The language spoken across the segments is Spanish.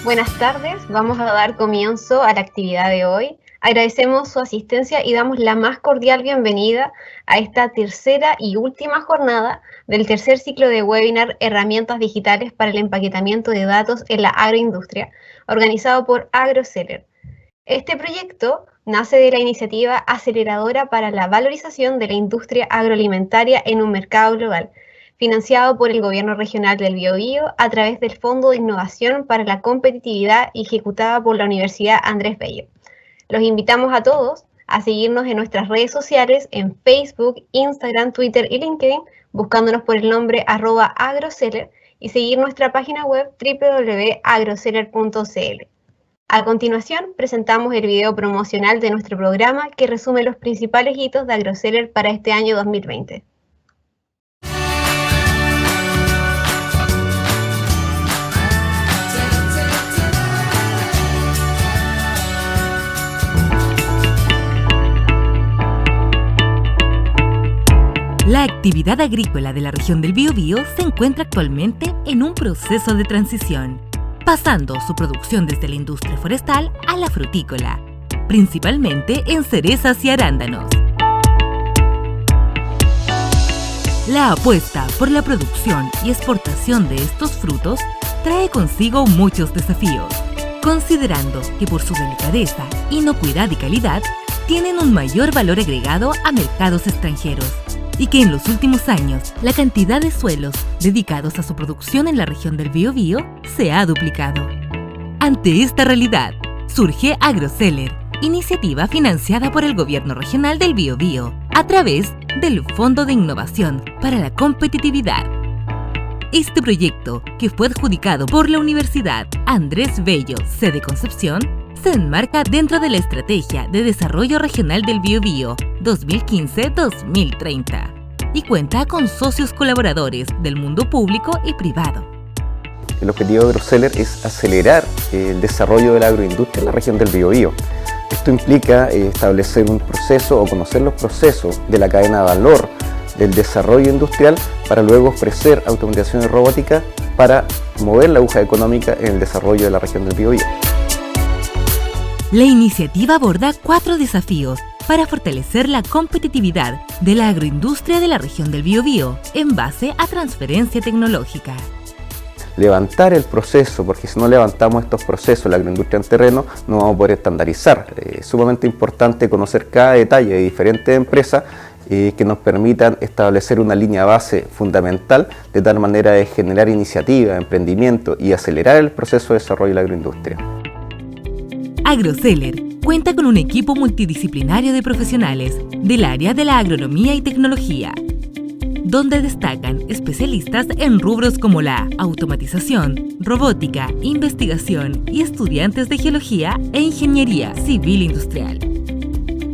Buenas tardes, vamos a dar comienzo a la actividad de hoy. Agradecemos su asistencia y damos la más cordial bienvenida a esta tercera y última jornada del tercer ciclo de webinar Herramientas Digitales para el Empaquetamiento de Datos en la Agroindustria, organizado por AgroSeller. Este proyecto nace de la iniciativa aceleradora para la valorización de la industria agroalimentaria en un mercado global, financiado por el Gobierno Regional del Biobío a través del Fondo de Innovación para la Competitividad y ejecutada por la Universidad Andrés Bello. Los invitamos a todos a seguirnos en nuestras redes sociales en Facebook, Instagram, Twitter y LinkedIn, buscándonos por el nombre @agroseller y seguir nuestra página web www.agroseller.cl. A continuación, presentamos el video promocional de nuestro programa que resume los principales hitos de AgroSeller para este año 2020. La actividad agrícola de la región del Biobío se encuentra actualmente en un proceso de transición, pasando su producción desde la industria forestal a la frutícola, principalmente en cerezas y arándanos. La apuesta por la producción y exportación de estos frutos trae consigo muchos desafíos, considerando que por su delicadeza, inocuidad y calidad tienen un mayor valor agregado a mercados extranjeros, y que en los últimos años la cantidad de suelos dedicados a su producción en la región del Biobío se ha duplicado. Ante esta realidad, surge AgroSeller, iniciativa financiada por el Gobierno Regional del Biobío a través del Fondo de Innovación para la Competitividad. Este proyecto, que fue adjudicado por la Universidad Andrés Bello, sede Concepción, se enmarca dentro de la Estrategia de Desarrollo Regional del Biobío 2015-2030 y cuenta con socios colaboradores del mundo público y privado. El objetivo de AgroSeller es acelerar el desarrollo de la agroindustria en la región del Biobío. Esto implica establecer un proceso o conocer los procesos de la cadena de valor del desarrollo industrial para luego ofrecer automatización y robótica para mover la aguja económica en el desarrollo de la región del Biobío. La iniciativa aborda 4 desafíos para fortalecer la competitividad de la agroindustria de la región del Biobío en base a transferencia tecnológica. Levantar el proceso, porque si no levantamos estos procesos, la agroindustria en terreno, no vamos a poder estandarizar. Es sumamente importante conocer cada detalle de diferentes empresas que nos permitan establecer una línea base fundamental de tal manera de generar iniciativa, emprendimiento y acelerar el proceso de desarrollo de la agroindustria. AgroSeller cuenta con un equipo multidisciplinario de profesionales del área de la agronomía y tecnología, donde destacan especialistas en rubros como la automatización, robótica, investigación y estudiantes de geología e ingeniería civil industrial.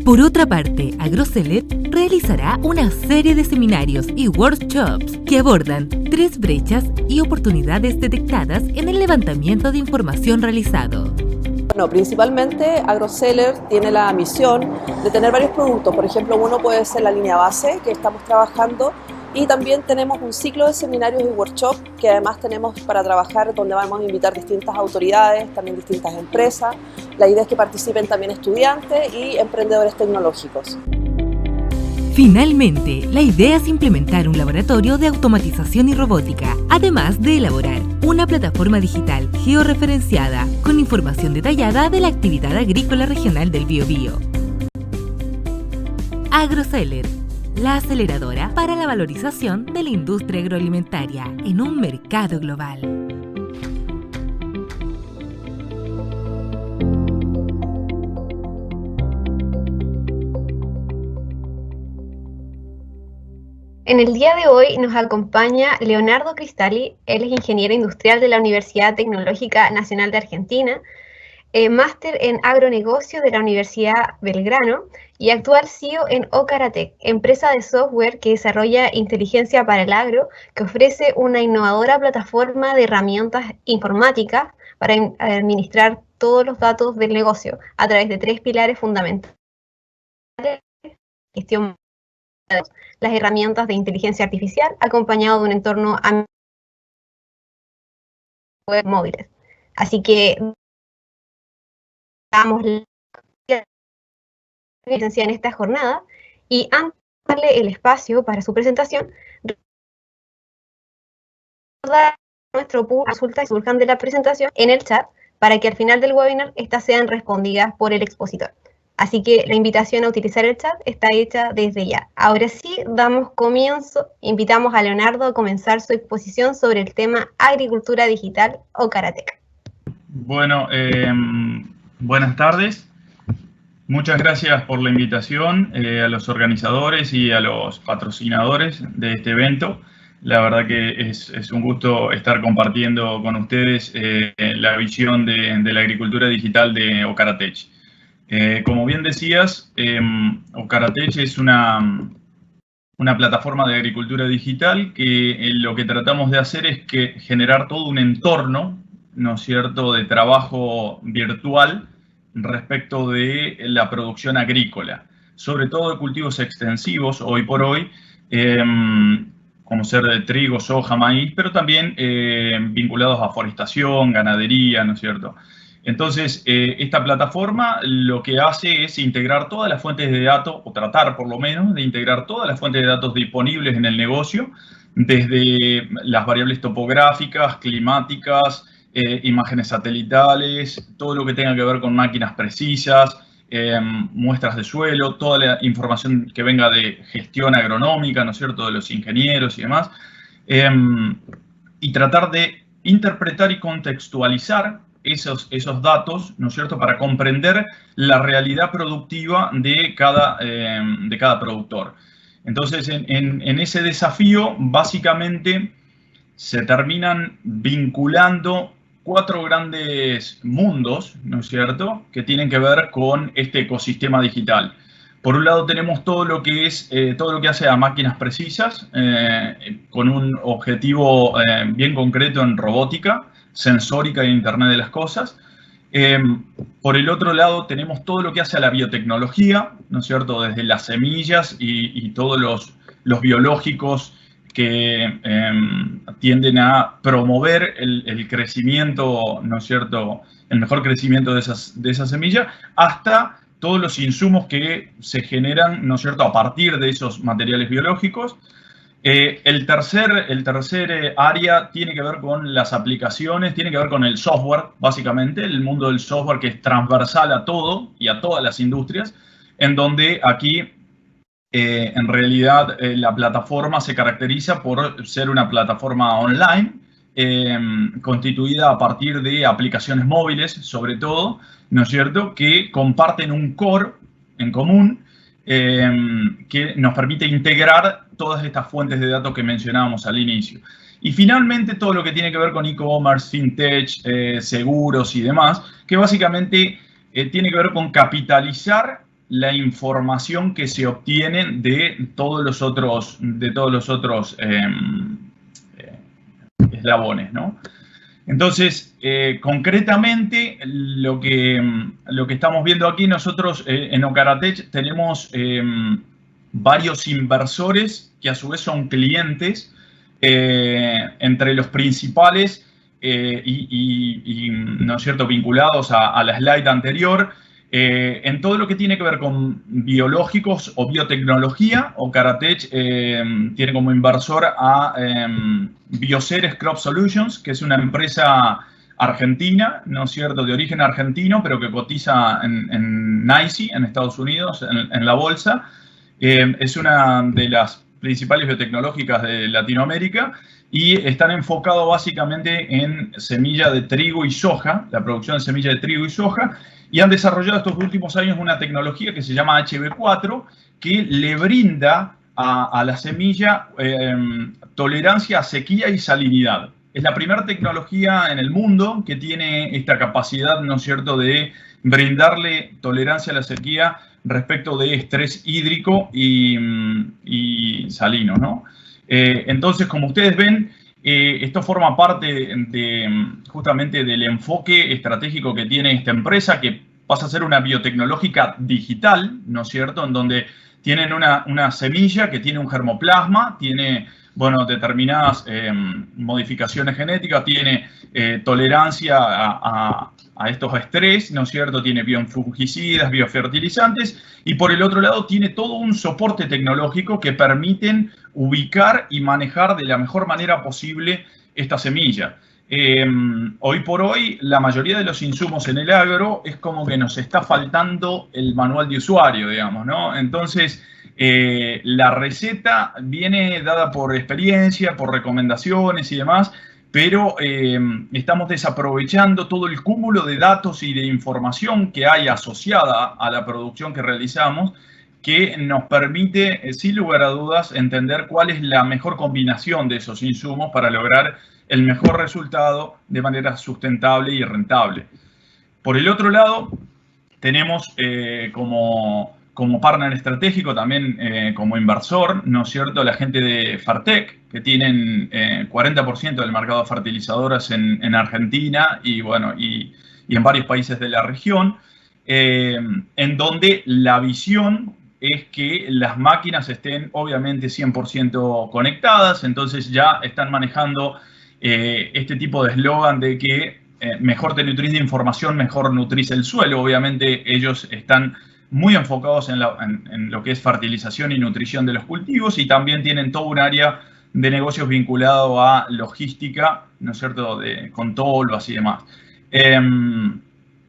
Por otra parte, AgroSeller realizará una serie de seminarios y workshops que abordan 3 brechas y oportunidades detectadas en el levantamiento de información realizado. Bueno, principalmente AgroSeller tiene la misión de tener varios productos. Por ejemplo, uno puede ser la línea base que estamos trabajando, y también tenemos un ciclo de seminarios y workshops que además tenemos para trabajar, donde vamos a invitar distintas autoridades, también distintas empresas. La idea es que participen también estudiantes y emprendedores tecnológicos. Finalmente, la idea es implementar un laboratorio de automatización y robótica, además de elaborar una plataforma digital georreferenciada con información detallada de la actividad agrícola regional del Biobío. AgroSeller, la aceleradora para la valorización de la industria agroalimentaria en un mercado global. En el día de hoy nos acompaña Leonardo Cristalli. Él es ingeniero industrial de la Universidad Tecnológica Nacional de Argentina, máster en agronegocio de la Universidad Belgrano y actual CEO en Ocaratec, empresa de software que desarrolla inteligencia para el agro, que ofrece una innovadora plataforma de herramientas informáticas para administrar todos los datos del negocio a través de 3 pilares fundamentales: gestión, las herramientas de inteligencia artificial, acompañado de un entorno web móviles. Así que damos la presencia en esta jornada y antes de darle el espacio para su presentación, recordar a nuestro público consultas que surjan de la presentación en el chat para que al final del webinar estas sean respondidas por el expositor. Así que la invitación a utilizar el chat está hecha desde ya. Ahora sí, damos comienzo. Invitamos a Leonardo a comenzar su exposición sobre el tema Agricultura Digital Ocaratec. Bueno, buenas tardes. Muchas gracias por la invitación a los organizadores y a los patrocinadores de este evento. La verdad que es un gusto estar compartiendo con ustedes la visión de la agricultura digital de Ocaratec. Como bien decías, Ocaratec es una plataforma de agricultura digital que lo que tratamos de hacer es generar todo un entorno, ¿no es cierto?, de trabajo virtual respecto de la producción agrícola, sobre todo de cultivos extensivos hoy por hoy, como ser de trigo, soja, maíz, pero también vinculados a forestación, ganadería, ¿no es cierto? Entonces, esta plataforma lo que hace es integrar todas las fuentes de datos, o tratar por lo menos de integrar todas las fuentes de datos disponibles en el negocio, desde las variables topográficas, climáticas, imágenes satelitales, todo lo que tenga que ver con máquinas precisas, muestras de suelo, toda la información que venga de gestión agronómica, ¿no es cierto?, de los ingenieros y demás, y tratar de interpretar y contextualizar esos datos, ¿no es cierto?, para comprender la realidad productiva de cada productor. Entonces, en ese desafío, básicamente, se terminan vinculando 4 grandes mundos, ¿no es cierto?, que tienen que ver con este ecosistema digital. Por un lado tenemos todo lo que hace a máquinas precisas, con un objetivo bien concreto en robótica, sensórica e Internet de las cosas. Por el otro lado tenemos todo lo que hace a la biotecnología, ¿no es cierto?, desde las semillas y todos los biológicos que tienden a promover el crecimiento, ¿no es cierto?, el mejor crecimiento de esa semilla, hasta todos los insumos que se generan, ¿no es cierto?, a partir de esos materiales biológicos. El tercer área tiene que ver con las aplicaciones, tiene que ver con el software, básicamente, el mundo del software, que es transversal a todo y a todas las industrias, en donde aquí en realidad la plataforma se caracteriza por ser una plataforma online, constituida a partir de aplicaciones móviles, sobre todo, ¿no es cierto?, que comparten un core en común, que nos permite integrar todas estas fuentes de datos que mencionábamos al inicio. Y finalmente todo lo que tiene que ver con e-commerce, fintech, seguros y demás, que básicamente tiene que ver con capitalizar la información que se obtiene de todos los otros eslabones, ¿no? Entonces, concretamente, lo que estamos viendo aquí, nosotros en Ocaratec tenemos varios inversores que a su vez son clientes, entre los principales ¿no es cierto?, vinculados a la slide anterior, en todo lo que tiene que ver con biológicos o biotecnología. Ocaratec tiene como inversor a Bioceres Crop Solutions, que es una empresa argentina, ¿no es cierto?, de origen argentino, pero que cotiza en NYSE, en Estados Unidos, en la bolsa. Es una de las principales biotecnológicas de Latinoamérica y están enfocados básicamente en semilla de trigo y soja, la producción de semilla de trigo y soja, y han desarrollado estos últimos años una tecnología que se llama HB4, que le brinda a la semilla tolerancia a sequía y salinidad. Es la primera tecnología en el mundo que tiene esta capacidad, ¿no es cierto?, de brindarle tolerancia a la sequía respecto de estrés hídrico y salino, ¿no? Entonces, como ustedes ven, esto forma parte justamente del enfoque estratégico que tiene esta empresa, que pasa a ser una biotecnológica digital, ¿no es cierto?, en donde tienen una semilla que tiene un germoplasma, tiene bueno, determinadas modificaciones genéticas, tiene tolerancia a estos estrés, ¿no es cierto? Tiene biofungicidas, biofertilizantes, y por el otro lado tiene todo un soporte tecnológico que permiten ubicar y manejar de la mejor manera posible esta semilla. Hoy por hoy, la mayoría de los insumos en el agro es como que nos está faltando el manual de usuario, digamos, ¿no? Entonces, la receta viene dada por experiencia, por recomendaciones y demás, pero estamos desaprovechando todo el cúmulo de datos y de información que hay asociada a la producción que realizamos, que nos permite, sin lugar a dudas, entender cuál es la mejor combinación de esos insumos para lograr el mejor resultado de manera sustentable y rentable. Por el otro lado, tenemos como partner estratégico, también como inversor, ¿no es cierto?, la gente de Fartec, que tienen 40% del mercado de fertilizadoras en Argentina y, bueno, y en varios países de la región, en donde la visión es que las máquinas estén obviamente 100% conectadas, entonces ya están manejando este tipo de eslogan de que mejor te nutrís de información, mejor nutrís el suelo. Obviamente ellos están muy enfocados en lo que es fertilización y nutrición de los cultivos, y también tienen todo un área de negocios vinculado a logística, ¿no es cierto?, con tolvas y demás.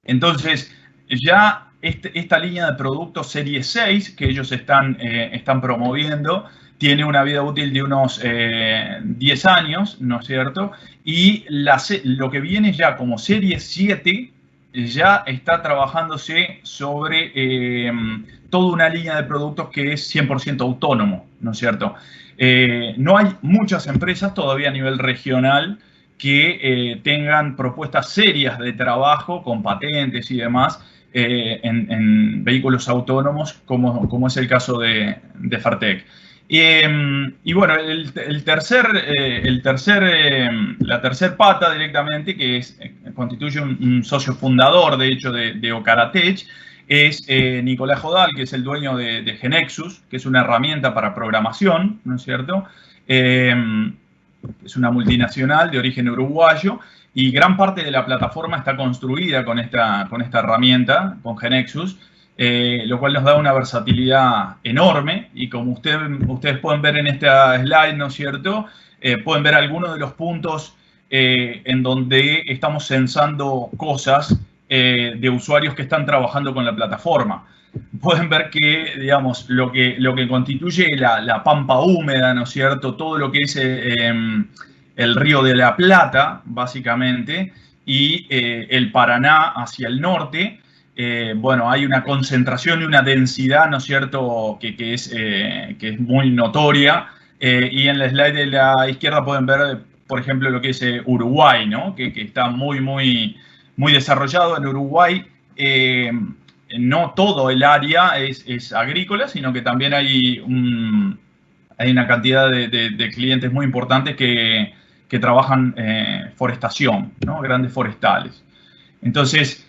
Entonces, ya esta línea de productos Serie 6 que ellos están promoviendo tiene una vida útil de unos 10 años, ¿no es cierto? Y lo que viene ya como Serie 7 ya está trabajándose sobre toda una línea de productos que es 100% autónomo, ¿no es cierto? No hay muchas empresas todavía a nivel regional que tengan propuestas serias de trabajo con patentes y demás en vehículos autónomos, como es el caso de Fartec. Y bueno, la tercer pata directamente, que constituye un socio fundador, de hecho, de Ocaratech, es Nicolás Jodal, que es el dueño de Genexus, que es una herramienta para programación, ¿no es cierto? Es una multinacional de origen uruguayo, y gran parte de la plataforma está construida con esta herramienta, con Genexus, lo cual nos da una versatilidad enorme, y como ustedes pueden ver en esta slide, ¿no es cierto?, pueden ver algunos de los puntos en donde estamos censando cosas de usuarios que están trabajando con la plataforma. Pueden ver que, digamos, lo que constituye la pampa húmeda, ¿no es cierto?, todo lo que es el Río de la Plata, básicamente, y el Paraná hacia el norte. Bueno, hay una concentración y una densidad, ¿no es cierto?, que es muy notoria. Y en la slide de la izquierda pueden ver, por ejemplo, lo que es Uruguay, ¿no?, que está muy, muy, muy desarrollado. En Uruguay no todo el área es agrícola, sino que también hay una cantidad de clientes muy importantes que trabajan forestación, ¿no?, grandes forestales. Entonces,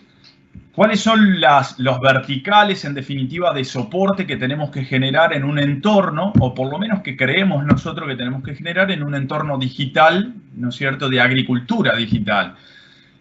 ¿cuáles son los verticales, en definitiva, de soporte que tenemos que generar en un entorno, o por lo menos que creemos nosotros que tenemos que generar en un entorno digital, ¿no es cierto?, de agricultura digital?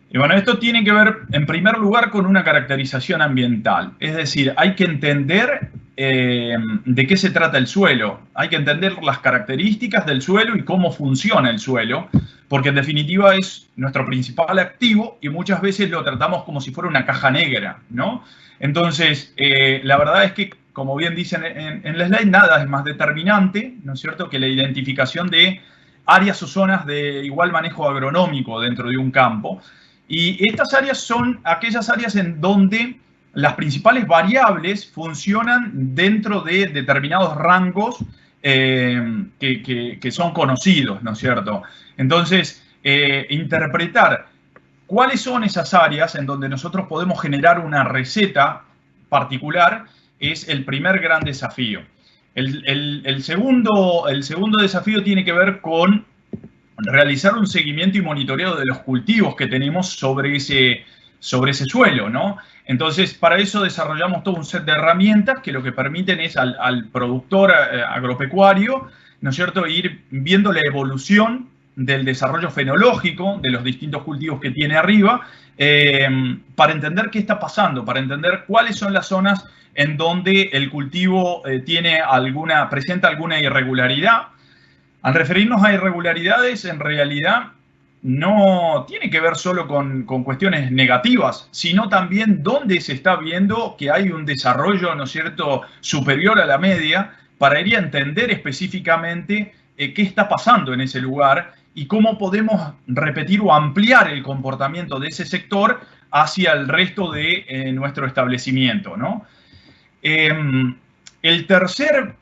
Y bueno, esto tiene que ver, en primer lugar, con una caracterización ambiental. Es decir, hay que entender de qué se trata el suelo. Hay que entender las características del suelo y cómo funciona el suelo, porque en definitiva es nuestro principal activo y muchas veces lo tratamos como si fuera una caja negra, ¿no? Entonces, la verdad es que, como bien dicen en la slide, nada es más determinante, ¿no es cierto?, que la identificación de áreas o zonas de igual manejo agronómico dentro de un campo. Y estas áreas son aquellas áreas en donde las principales variables funcionan dentro de determinados rangos que son conocidos, ¿no es cierto? Entonces, interpretar cuáles son esas áreas en donde nosotros podemos generar una receta particular es el primer gran desafío. El segundo desafío tiene que ver con realizar un seguimiento y monitoreo de los cultivos que tenemos sobre ese suelo, ¿no? Entonces, para eso desarrollamos todo un set de herramientas que lo que permiten es al productor agropecuario ¿no es cierto?, ir viendo la evolución del desarrollo fenológico de los distintos cultivos que tiene arriba, para entender qué está pasando, para entender cuáles son las zonas en donde el cultivo presenta alguna irregularidad. Al referirnos a irregularidades, en realidad no tiene que ver solo con cuestiones negativas, sino también donde se está viendo que hay un desarrollo, ¿no es cierto?, superior a la media, para ir a entender específicamente qué está pasando en ese lugar y cómo podemos repetir o ampliar el comportamiento de ese sector hacia el resto de nuestro establecimiento, ¿no? El tercer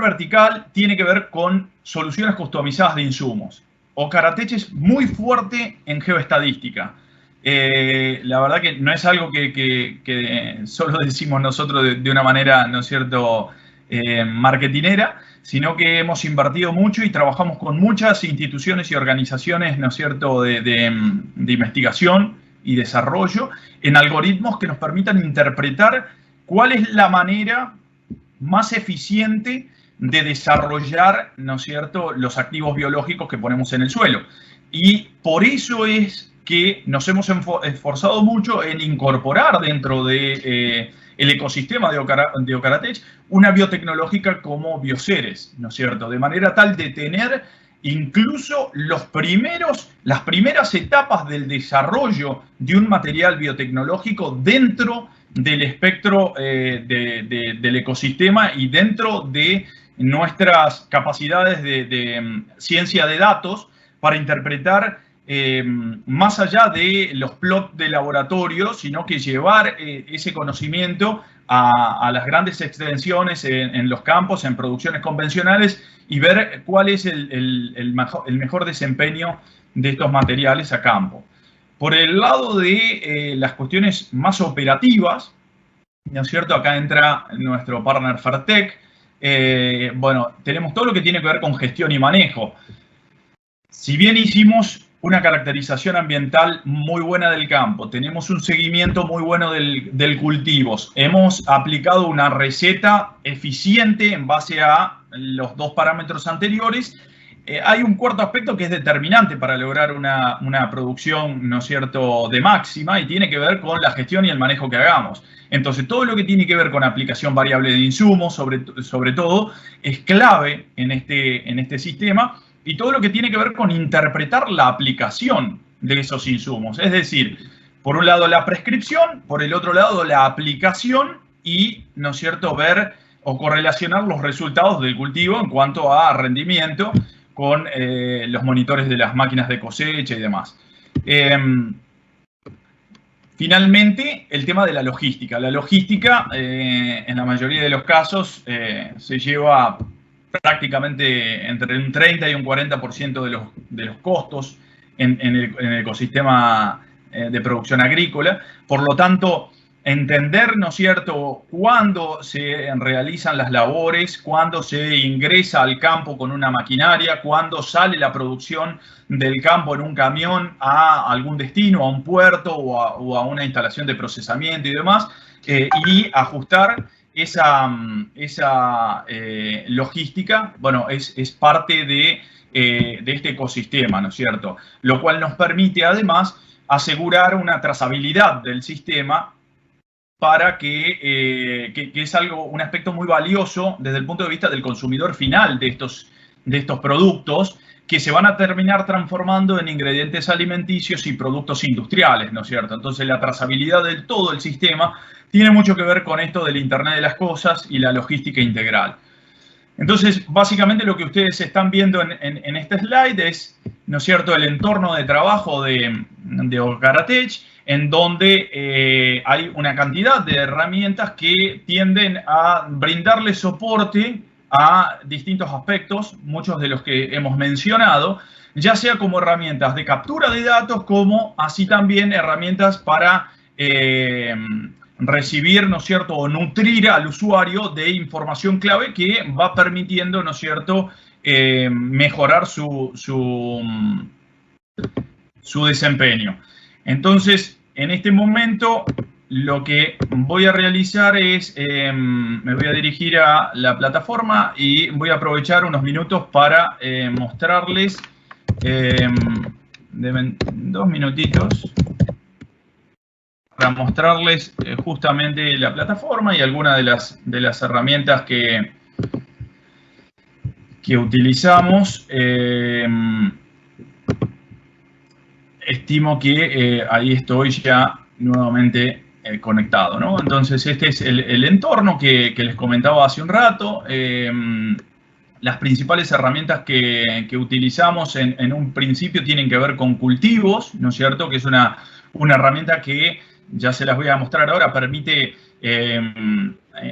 vertical tiene que ver con soluciones customizadas de insumos. Ocaratech es muy fuerte en geoestadística. La verdad que no es algo que solo decimos nosotros de una manera, ¿no es cierto?, marketinera, sino que hemos invertido mucho y trabajamos con muchas instituciones y organizaciones, ¿no es cierto?, de investigación y desarrollo en algoritmos que nos permitan interpretar cuál es la manera más eficiente de desarrollar, ¿no es cierto?, los activos biológicos que ponemos en el suelo. Y por eso es que nos hemos esforzado mucho en incorporar dentro de el ecosistema de Ocaratech una biotecnológica como Bioceres, ¿no es cierto?, de manera tal de tener incluso las primeras etapas del desarrollo de un material biotecnológico dentro del espectro del ecosistema y dentro de nuestras capacidades de ciencia de datos para interpretar más allá de los plots de laboratorio, sino que llevar ese conocimiento a las grandes extensiones en los campos, en producciones convencionales, y ver cuál es el mejor desempeño de estos materiales a campo. Por el lado de las cuestiones más operativas, ¿no es cierto?, acá entra nuestro partner Fertec. Bueno, tenemos todo lo que tiene que ver con gestión y manejo. Si bien hicimos una caracterización ambiental muy buena del campo, tenemos un seguimiento muy bueno del cultivo, hemos aplicado una receta eficiente en base a los dos parámetros anteriores, hay un cuarto aspecto que es determinante para lograr una producción, ¿no es cierto?, de máxima, y tiene que ver con la gestión y el manejo que hagamos. Entonces, todo lo que tiene que ver con aplicación variable de insumos, sobre todo, es clave en este sistema, y todo lo que tiene que ver con interpretar la aplicación de esos insumos. Es decir, por un lado la prescripción, por el otro lado la aplicación y, ¿no es cierto?, ver o correlacionar los resultados del cultivo en cuanto a rendimiento con los monitores de las máquinas de cosecha y demás. Finalmente, el tema de la logística. La logística, en la mayoría de los casos, se lleva prácticamente entre un 30 y un 40% de los costos en el ecosistema de producción agrícola. Por lo tanto, entender, ¿no es cierto?, cuándo se realizan las labores, cuándo se ingresa al campo con una maquinaria, cuándo sale la producción del campo en un camión a algún destino, a un puerto o a una instalación de procesamiento y demás, y ajustar esa logística, bueno, es parte de este ecosistema, ¿no es cierto? Lo cual nos permite además asegurar una trazabilidad del sistema para que es un aspecto muy valioso desde el punto de vista del consumidor final de estos productos, que se van a terminar transformando en ingredientes alimenticios y productos industriales, ¿no es cierto? Entonces, la trazabilidad de todo el sistema tiene mucho que ver con esto del Internet de las Cosas y la logística integral. Entonces, básicamente lo que ustedes están viendo en este slide es, ¿no es cierto?, el entorno de trabajo de Ocaratech, en donde hay una cantidad de herramientas que tienden a brindarle soporte a distintos aspectos, muchos de los que hemos mencionado, ya sea como herramientas de captura de datos, como así también herramientas para recibir, ¿no es cierto?, o nutrir al usuario de información clave que va permitiendo, ¿no es cierto?, mejorar su desempeño. Entonces, en este momento lo que voy a realizar es, me voy a dirigir a la plataforma y voy a aprovechar unos minutos para mostrarles, deben 2 minutitos, para mostrarles justamente la plataforma y algunas de las herramientas que utilizamos. Estimo que ahí estoy ya nuevamente conectado, ¿no? Entonces este es el entorno que les comentaba hace un rato. Las principales herramientas que utilizamos en un principio tienen que ver con cultivos, ¿no es cierto? Que es una herramienta que, ya se las voy a mostrar ahora, permite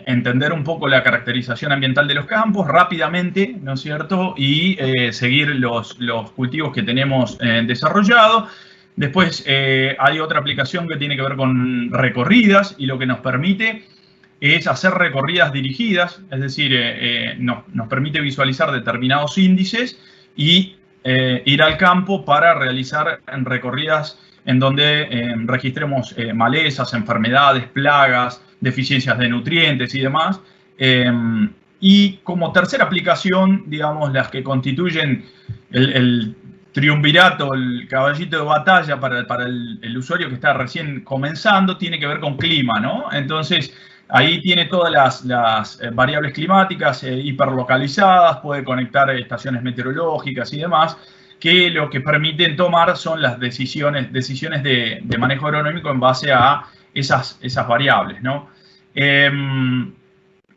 entender un poco la caracterización ambiental de los campos rápidamente, ¿no es cierto? Y seguir los cultivos que tenemos desarrollados. Después hay otra aplicación que tiene que ver con recorridas, y lo que nos permite es hacer recorridas dirigidas, es decir, nos permite visualizar determinados índices y ir al campo para realizar recorridas en donde registremos malezas, enfermedades, plagas, deficiencias de nutrientes y demás. Y como tercera aplicación, digamos, las que constituyen el triunvirato, el caballito de batalla para el usuario que está recién comenzando, tiene que ver con clima, ¿no? Entonces, ahí tiene todas las variables climáticas hiperlocalizadas, puede conectar estaciones meteorológicas y demás, que lo que permiten tomar son las decisiones de manejo agronómico en base a esas variables, ¿no?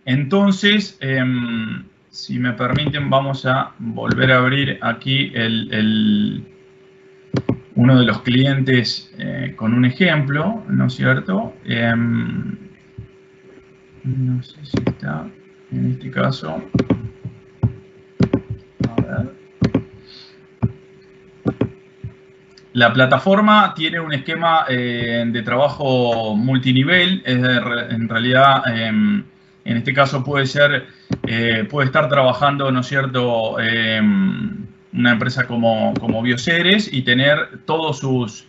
Entonces, si me permiten, vamos a volver a abrir aquí uno de los clientes con un ejemplo, ¿no es cierto? No sé si está en este caso. A ver. La plataforma tiene un esquema de trabajo multinivel. En realidad, en este caso puede estar trabajando, ¿no es cierto?, una empresa como Bioceres y tener todos sus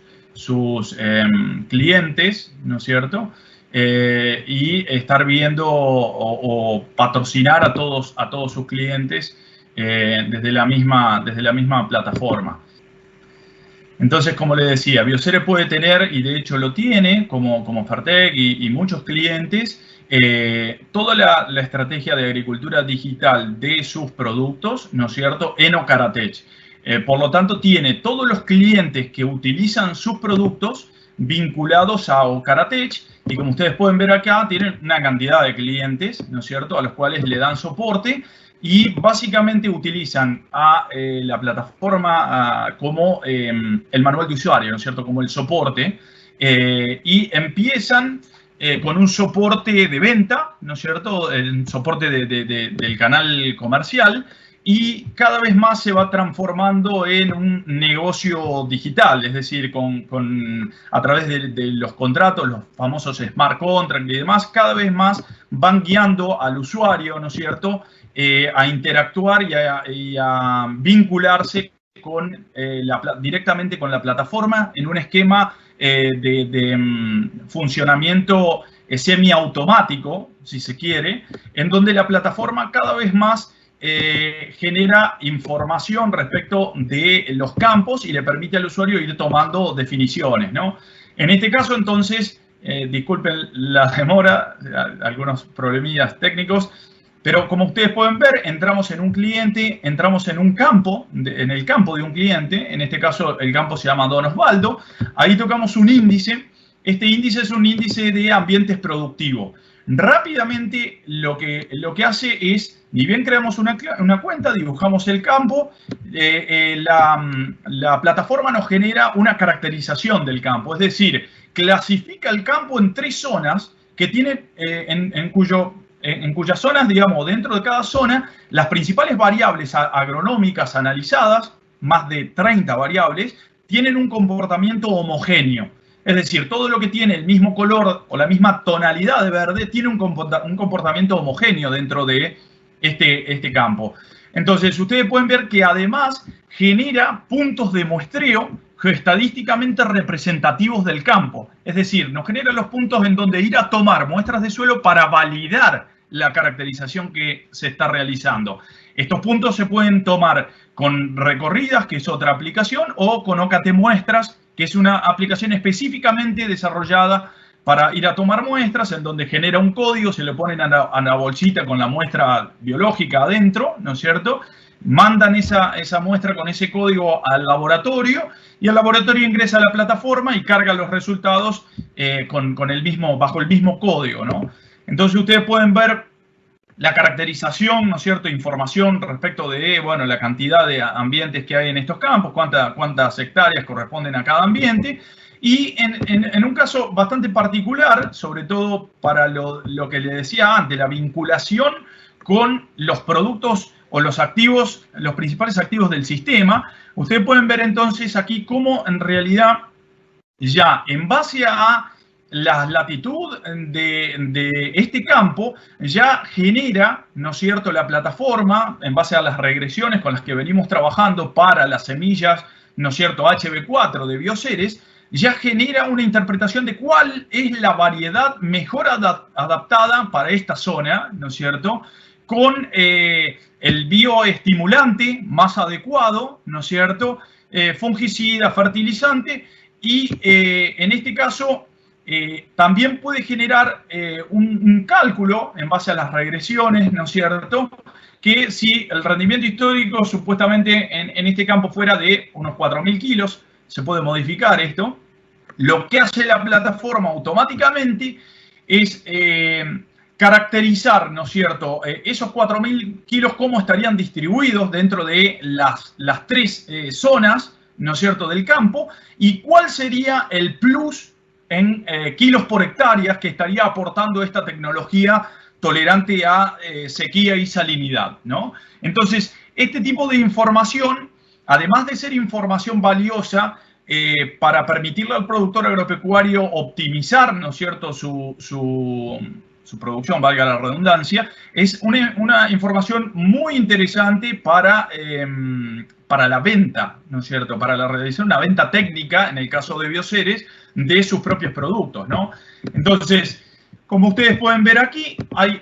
clientes, ¿no es cierto?, y estar viendo o patrocinar a todos sus clientes desde la misma plataforma. Entonces, como les decía, Bioceres puede tener, y de hecho lo tiene, como Fertec y muchos clientes, toda la estrategia de agricultura digital de sus productos, ¿no es cierto?, en Ocaratech. Por lo tanto, tiene todos los clientes que utilizan sus productos vinculados a Ocaratech, y como ustedes pueden ver acá, tienen una cantidad de clientes, ¿no es cierto?, a los cuales le dan soporte, y básicamente utilizan a la plataforma como el manual de usuario, ¿no es cierto?, como el soporte, y empiezan con un soporte de venta, ¿no es cierto?, el soporte del canal comercial, y cada vez más se va transformando en un negocio digital, es decir, a través de los contratos, los famosos smart contracts y demás, cada vez más van guiando al usuario, ¿no es cierto?, a interactuar y a vincularse directamente con la plataforma en un esquema de funcionamiento semiautomático, si se quiere, en donde la plataforma cada vez más genera información respecto de los campos y le permite al usuario ir tomando definiciones, ¿no? En este caso, entonces, disculpen la demora, algunos problemillas técnicos, pero como ustedes pueden ver, entramos en un cliente, entramos en un campo, en el campo de un cliente, en este caso el campo se llama Don Osvaldo, ahí tocamos un índice, este índice es un índice de ambientes productivos. Rápidamente lo que hace es, ni bien creamos una cuenta, dibujamos el campo, la plataforma nos genera una caracterización del campo, es decir, clasifica el campo en 3 zonas que tienen, en cuyas zonas, digamos, dentro de cada zona, las principales variables agronómicas analizadas, más de 30 variables, tienen un comportamiento homogéneo. Es decir, todo lo que tiene el mismo color o la misma tonalidad de verde tiene un comportamiento homogéneo dentro de este campo. Entonces, ustedes pueden ver que además genera puntos de muestreo geoestadísticamente representativos del campo. Es decir, nos genera los puntos en donde ir a tomar muestras de suelo para validar la caracterización que se está realizando. Estos puntos se pueden tomar con recorridas, que es otra aplicación, o con OKT muestras, que es una aplicación específicamente desarrollada para ir a tomar muestras, en donde genera un código, se le ponen a la bolsita con la muestra biológica adentro, ¿no es cierto? Mandan esa muestra con ese código al laboratorio, y el laboratorio ingresa a la plataforma y carga los resultados bajo el mismo código, ¿no? Entonces ustedes pueden ver la caracterización, ¿no es cierto?, información respecto de, bueno, la cantidad de ambientes que hay en estos campos, cuántas hectáreas corresponden a cada ambiente. Y en un caso bastante particular, sobre todo para lo que le decía antes, la vinculación con los productos o los activos, los principales activos del sistema, ustedes pueden ver entonces aquí cómo en realidad ya en base a la latitud de este campo ya genera, ¿no es cierto?, la plataforma, en base a las regresiones con las que venimos trabajando para las semillas, ¿no es cierto?, HB4 de Bioceres, ya genera una interpretación de cuál es la variedad mejor adaptada para esta zona, ¿no es cierto?, con el bioestimulante más adecuado, ¿no es cierto?, fungicida, fertilizante, y en este caso también puede generar un cálculo en base a las regresiones, ¿no es cierto?, que si el rendimiento histórico supuestamente en este campo fuera de unos 4.000 kilos, se puede modificar esto. Lo que hace la plataforma automáticamente es caracterizar, ¿no es cierto?, esos 4.000 kilos, cómo estarían distribuidos dentro de las tres zonas, ¿no es cierto?, del campo, y cuál sería el plus en kilos por hectárea que estaría aportando esta tecnología tolerante a sequía y salinidad, ¿no? Entonces, este tipo de información, además de ser información valiosa para permitirle al productor agropecuario optimizar, ¿no es cierto?, su producción, valga la redundancia, es una información muy interesante para la venta, ¿no es cierto?, para la realización de una venta técnica, en el caso de Bioceres, de sus propios productos, ¿no? Entonces, como ustedes pueden ver aquí, hay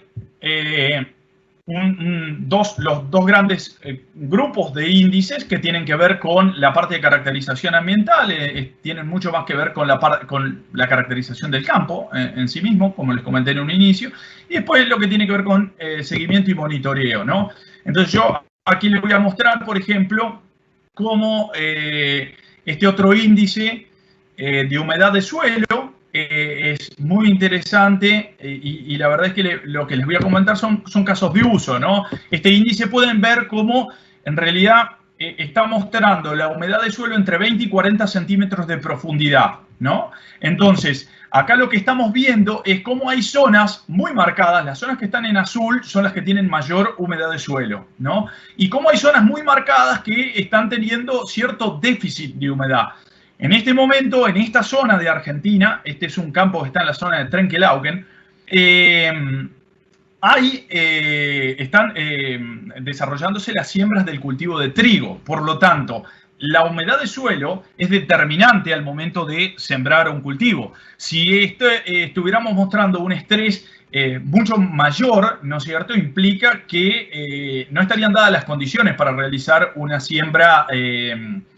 los dos grandes grupos de índices que tienen que ver con la parte de caracterización ambiental, tienen mucho más que ver con la caracterización del campo en sí mismo, como les comenté en un inicio, y después lo que tiene que ver con seguimiento y monitoreo, ¿no? Entonces yo aquí les voy a mostrar, por ejemplo, cómo este otro índice de humedad de suelo es muy interesante y la verdad es que lo que les voy a comentar son casos de uso, ¿no? Este índice pueden ver cómo en realidad está mostrando la humedad de suelo entre 20 y 40 centímetros de profundidad, ¿no? Entonces, acá lo que estamos viendo es cómo hay zonas muy marcadas, las zonas que están en azul son las que tienen mayor humedad de suelo, ¿no? Y cómo hay zonas muy marcadas que están teniendo cierto déficit de humedad. En este momento, en esta zona de Argentina, este es un campo que está en la zona de Trenquelauquen, están desarrollándose las siembras del cultivo de trigo. Por lo tanto, la humedad de suelo es determinante al momento de sembrar un cultivo. Si estuviéramos mostrando un estrés mucho mayor, ¿no es cierto?, implica que no estarían dadas las condiciones para realizar una siembra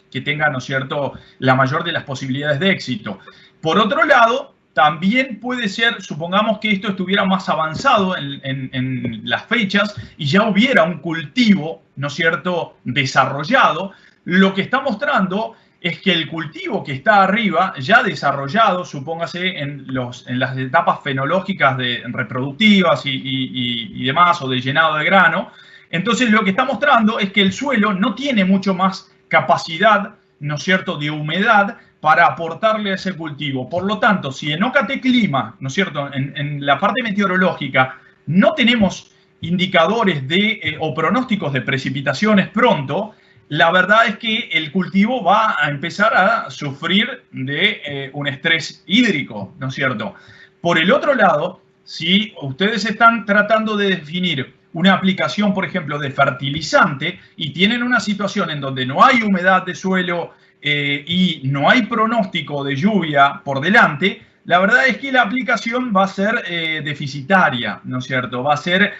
que tenga, ¿no es cierto?, la mayor de las posibilidades de éxito. Por otro lado, también puede ser, supongamos que esto estuviera más avanzado en las fechas y ya hubiera un cultivo, ¿no es cierto?, desarrollado, lo que está mostrando es que el cultivo que está arriba, ya desarrollado, supóngase en las etapas fenológicas reproductivas y demás, o de llenado de grano, entonces lo que está mostrando es que el suelo no tiene mucho más capacidad, ¿no es cierto?, de humedad para aportarle a ese cultivo. Por lo tanto, si en OKT Clima, ¿no es cierto?, en la parte meteorológica no tenemos indicadores o pronósticos de precipitaciones pronto, la verdad es que el cultivo va a empezar a sufrir de un estrés hídrico, ¿no es cierto? Por el otro lado, si ustedes están tratando de definir una aplicación, por ejemplo, de fertilizante y tienen una situación en donde no hay humedad de suelo y no hay pronóstico de lluvia por delante, la verdad es que la aplicación va a ser deficitaria, ¿no es cierto? Va a ser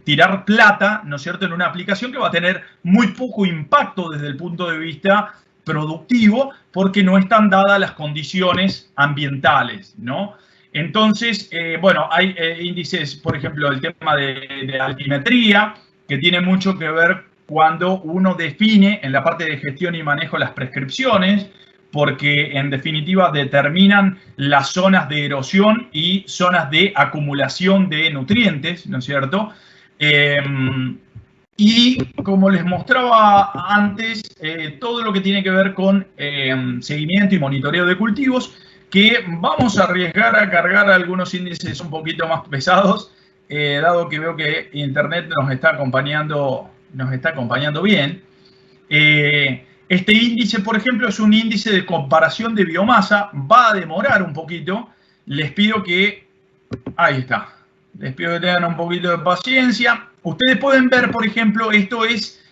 tirar plata, ¿no es cierto?, en una aplicación que va a tener muy poco impacto desde el punto de vista productivo porque no están dadas las condiciones ambientales, ¿no? Entonces, bueno, hay índices, por ejemplo, el tema de altimetría, que tiene mucho que ver cuando uno define en la parte de gestión y manejo las prescripciones, porque en definitiva determinan las zonas de erosión y zonas de acumulación de nutrientes, ¿no es cierto? Y como les mostraba antes, todo lo que tiene que ver con seguimiento y monitoreo de cultivos, que vamos a arriesgar a cargar algunos índices un poquito más pesados, dado que veo que Internet nos está acompañando bien. Este índice, por ejemplo, es un índice de comparación de biomasa. Va a demorar un poquito. Les pido que... Ahí está. Les pido que tengan un poquito de paciencia. Ustedes pueden ver, por ejemplo, esto es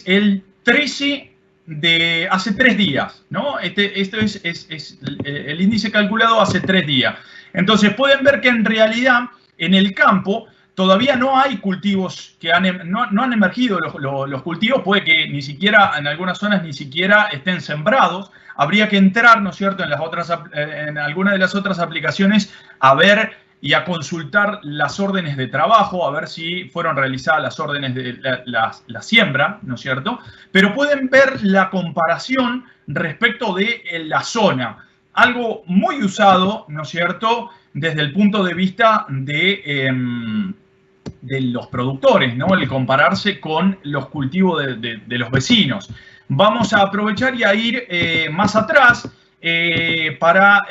el 13 de hace 3 días, ¿no? Esto es el índice calculado hace 3 días. Entonces pueden ver que en realidad en el campo todavía no hay cultivos que no han emergido los cultivos, puede que ni siquiera en algunas zonas ni siquiera estén sembrados. Habría que entrar, ¿no es cierto?, en alguna de las otras aplicaciones a ver y a consultar las órdenes de trabajo, a ver si fueron realizadas las órdenes de la siembra, ¿no es cierto? Pero pueden ver la comparación respecto de la zona. Algo muy usado, ¿no es cierto?, desde el punto de vista de los productores, ¿no? El compararse con los cultivos de los vecinos. Vamos a aprovechar y a ir más atrás para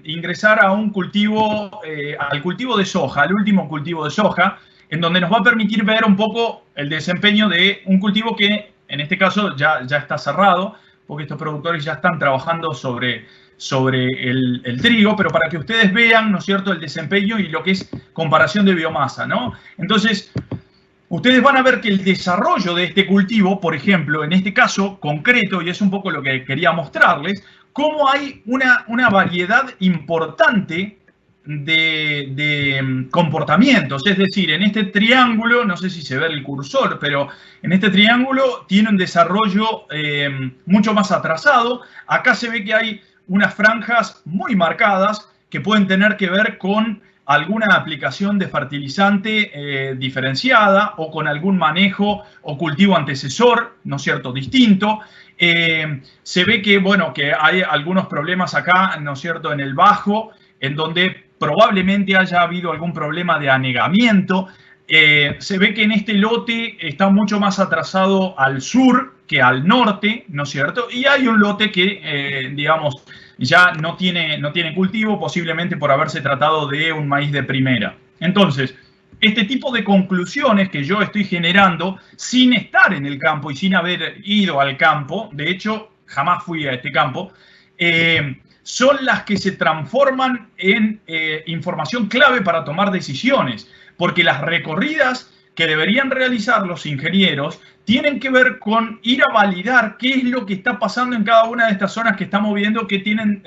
ingresar a un cultivo, al cultivo de soja, al último cultivo de soja, en donde nos va a permitir ver un poco el desempeño de un cultivo que en este caso ya está cerrado, porque estos productores ya están trabajando sobre el trigo, pero para que ustedes vean, ¿no es cierto?, el desempeño y lo que es comparación de biomasa, ¿no? Entonces, ustedes van a ver que el desarrollo de este cultivo, por ejemplo, en este caso concreto, y es un poco lo que quería mostrarles, cómo hay una variedad importante de comportamientos. Es decir, en este triángulo, no sé si se ve el cursor, pero en este triángulo tiene un desarrollo mucho más atrasado. Acá se ve que hay unas franjas muy marcadas que pueden tener que ver con alguna aplicación de fertilizante diferenciada o con algún manejo o cultivo antecesor, ¿no es cierto?, distinto. Se ve que, bueno, que hay algunos problemas acá, ¿no es cierto?, en el bajo, en donde probablemente haya habido algún problema de anegamiento. Se ve que en este lote está mucho más atrasado al sur que al norte, ¿no es cierto? Y hay un lote que, digamos, ya no tiene cultivo, posiblemente por haberse tratado de un maíz de primera. Entonces, este tipo de conclusiones que yo estoy generando sin estar en el campo y sin haber ido al campo, de hecho, jamás fui a este campo, son las que se transforman en información clave para tomar decisiones, porque las recorridas que deberían realizar los ingenieros tienen que ver con ir a validar qué es lo que está pasando en cada una de estas zonas que estamos viendo que tienen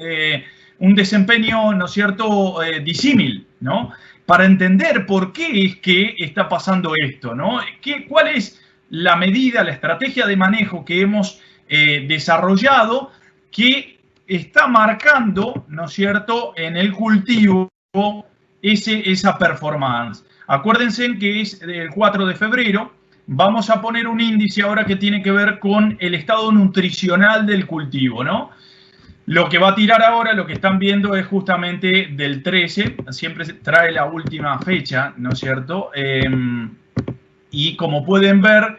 un desempeño, ¿no es cierto?, disímil, ¿no? Para entender por qué es que está pasando esto, ¿no? ¿Cuál es la medida, la estrategia de manejo que hemos desarrollado que está marcando, ¿no es cierto?, en el cultivo esa performance? Acuérdense que es el 4 de febrero. Vamos a poner un índice ahora que tiene que ver con el estado nutricional del cultivo, ¿no? Lo que va a tirar ahora, lo que están viendo es justamente del 13, siempre trae la última fecha, ¿no es cierto? Y como pueden ver,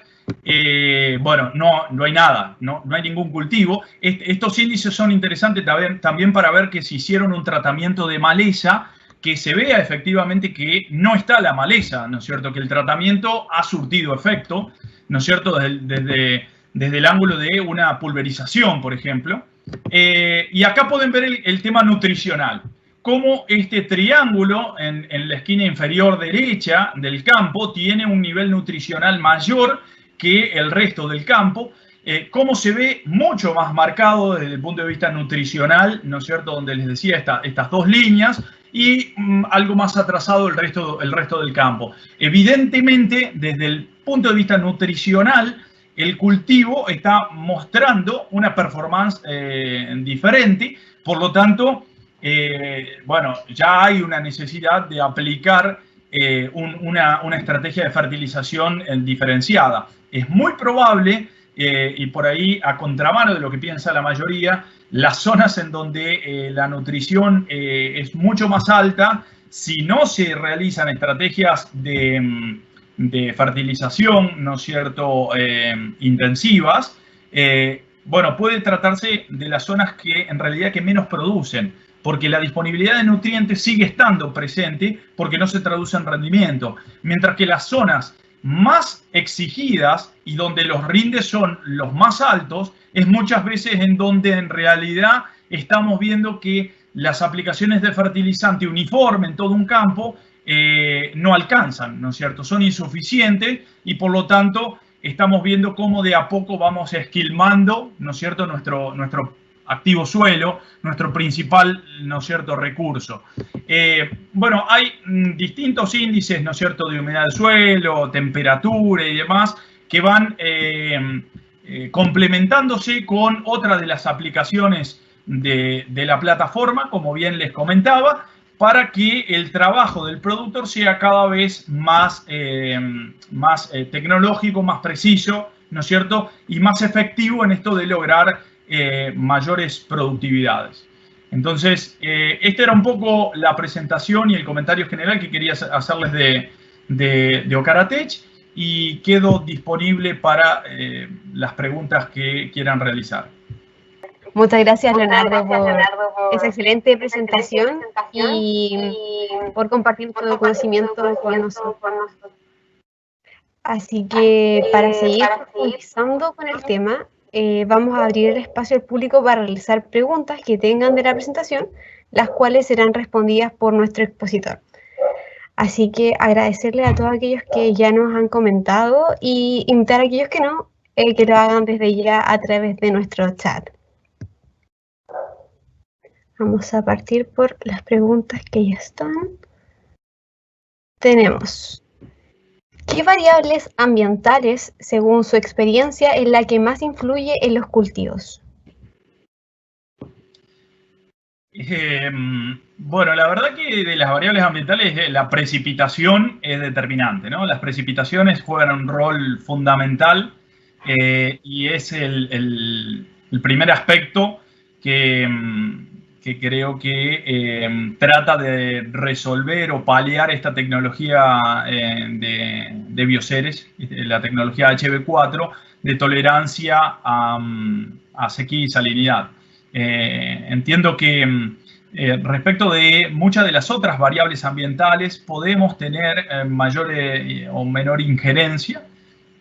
bueno, no hay nada, no hay ningún cultivo. Estos índices son interesantes también para ver que se hicieron un tratamiento de maleza, que se vea efectivamente que no está la maleza, ¿no es cierto? Que el tratamiento ha surtido efecto, ¿no es cierto? Desde el ángulo de una pulverización, por ejemplo. Y acá pueden ver el tema nutricional. cómo este triángulo en la esquina inferior derecha del campo tiene un nivel nutricional mayor que el resto del campo, cómo se ve mucho más marcado desde el punto de vista nutricional, ¿no es cierto?, donde les decía estas dos líneas, y algo más atrasado el resto del campo. Evidentemente, desde el punto de vista nutricional, el cultivo está mostrando una performance diferente, por lo tanto, bueno, ya hay una necesidad de aplicar una estrategia de fertilización diferenciada. Es muy probable, y por ahí a contramano de lo que piensa la mayoría, las zonas en donde la nutrición es mucho más alta, si no se realizan estrategias de fertilización, ¿no es cierto?, intensivas, bueno, puede tratarse de las zonas que en realidad que menos producen, porque la disponibilidad de nutrientes sigue estando presente porque no se traduce en rendimiento, mientras que las zonas más exigidas y donde los rindes son los más altos, es muchas veces en donde en realidad estamos viendo que las aplicaciones de fertilizante uniforme en todo un campo no alcanzan, ¿no es cierto? Son insuficientes y por lo tanto estamos viendo cómo de a poco vamos esquilmando, ¿no es cierto?, nuestro activo suelo, nuestro principal, ¿no es cierto?, recurso. Bueno, hay distintos índices, ¿no es cierto?, de humedad del suelo, temperatura y demás, que van complementándose con otra de las aplicaciones de la plataforma, como bien les comentaba, para que el trabajo del productor sea cada vez más tecnológico, más preciso, ¿no es cierto?, y más efectivo en esto de lograr mayores productividades. Entonces, esta era un poco la presentación y el comentario general que quería hacerles de Ocaratech, y quedo disponible para las preguntas que quieran realizar. Muchas gracias, Leonardo, por esa excelente presentación y por compartir todo el conocimiento con nosotros. Así que para seguir profundizando con el tema, vamos a abrir el espacio al público para realizar preguntas que tengan de la presentación, las cuales serán respondidas por nuestro expositor. Así que agradecerle a todos aquellos que ya nos han comentado y invitar a aquellos que no, que lo hagan desde ya a través de nuestro chat. Vamos a partir por las preguntas que ya están. Tenemos: ¿qué variables ambientales, según su experiencia, es la que más influye en los cultivos? Bueno, la verdad que de las variables ambientales la precipitación es determinante, ¿no? Las precipitaciones juegan un rol fundamental y es el primer aspecto que creo que trata de resolver o paliar esta tecnología de bioceres, la tecnología HB4, de tolerancia a sequía y salinidad. Entiendo que respecto de muchas de las otras variables ambientales podemos tener mayor o menor injerencia,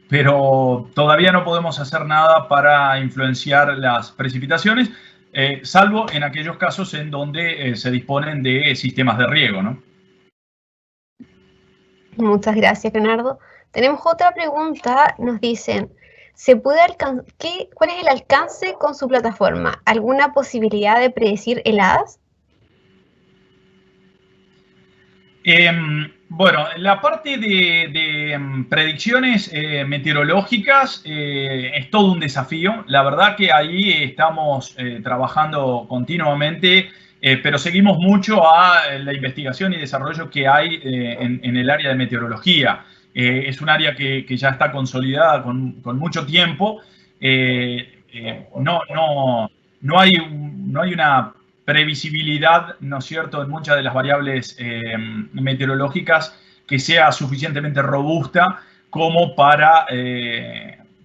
pero todavía no podemos hacer nada para influenciar las precipitaciones, salvo en aquellos casos en donde se disponen de sistemas de riego, ¿no? Muchas gracias, Leonardo. Tenemos otra pregunta. Nos dicen: ¿cuál es el alcance con su plataforma? ¿Alguna posibilidad de predecir heladas? Bueno, la parte de predicciones meteorológicas es todo un desafío. La verdad que ahí estamos trabajando continuamente, pero seguimos mucho a la investigación y desarrollo que hay en el área de meteorología. Es un área que ya está consolidada con mucho tiempo. No hay una previsibilidad, ¿no es cierto?, en muchas de las variables meteorológicas que sea suficientemente robusta como para,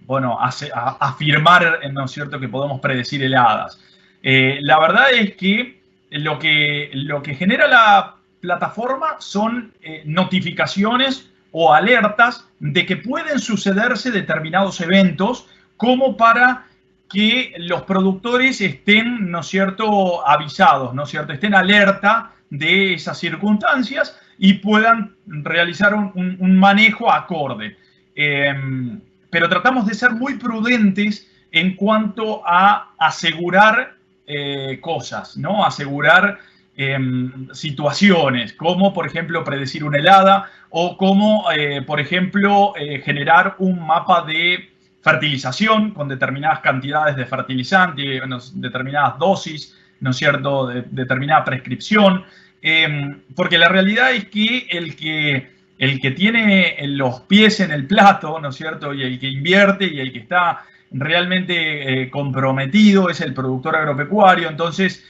bueno, afirmar, ¿no es cierto?, que podemos predecir heladas. La verdad es que lo que genera la plataforma son notificaciones o alertas de que pueden sucederse determinados eventos, como para que los productores estén, ¿no es cierto?, avisados, ¿no es cierto?, estén alerta de esas circunstancias y puedan realizar un manejo acorde. Pero tratamos de ser muy prudentes en cuanto a asegurar cosas, ¿no? Asegurar situaciones, como por ejemplo predecir una helada o como por ejemplo generar un mapa de fertilización con determinadas cantidades de fertilizante, determinadas dosis, ¿no es cierto?, determinada prescripción, porque la realidad es que el que tiene los pies en el plato, ¿no es cierto?, y el que invierte y el que está realmente comprometido es el productor agropecuario. Entonces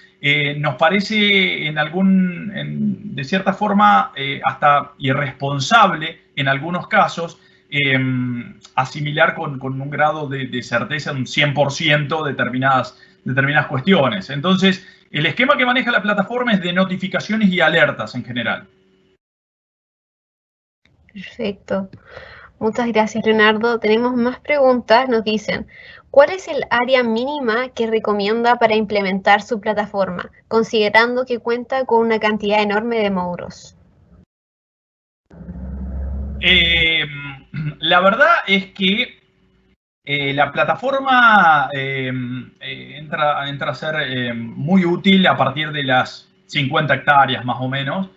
nos parece de cierta forma hasta irresponsable en algunos casos asimilar con un grado de certeza un 100% determinadas cuestiones. Entonces el esquema que maneja la plataforma es de notificaciones y alertas en general. Perfecto. Muchas gracias, Leonardo. Tenemos más preguntas. Nos dicen, ¿cuál es el área mínima que recomienda para implementar su plataforma, considerando que cuenta con una cantidad enorme de módulos? La verdad es que la plataforma entra a ser muy útil a partir de las 50 hectáreas más o menos.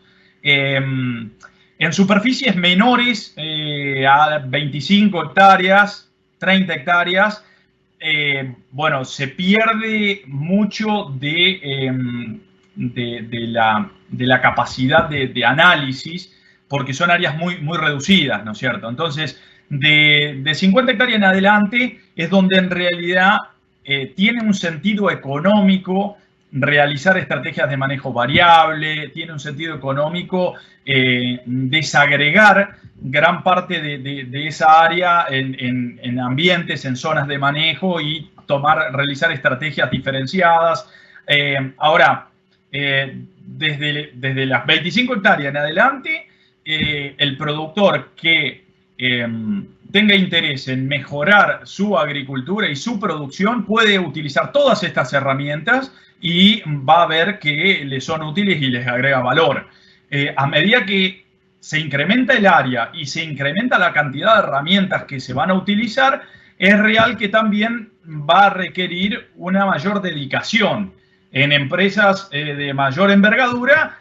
En superficies menores a 25 hectáreas, 30 hectáreas, bueno, se pierde mucho de la capacidad de análisis, porque son áreas muy reducidas, ¿no es cierto? Entonces, de 50 hectáreas en adelante es donde en realidad tiene un sentido económico realizar estrategias de manejo variable, tiene un sentido económico desagregar gran parte de esa área en ambientes, en zonas de manejo y realizar estrategias diferenciadas. Ahora, desde las 25 hectáreas en adelante, el productor que tenga interés en mejorar su agricultura y su producción puede utilizar todas estas herramientas y va a ver que les son útiles y les agrega valor. A medida que se incrementa el área y se incrementa la cantidad de herramientas que se van a utilizar, es real que también va a requerir una mayor dedicación. En empresas de mayor envergadura,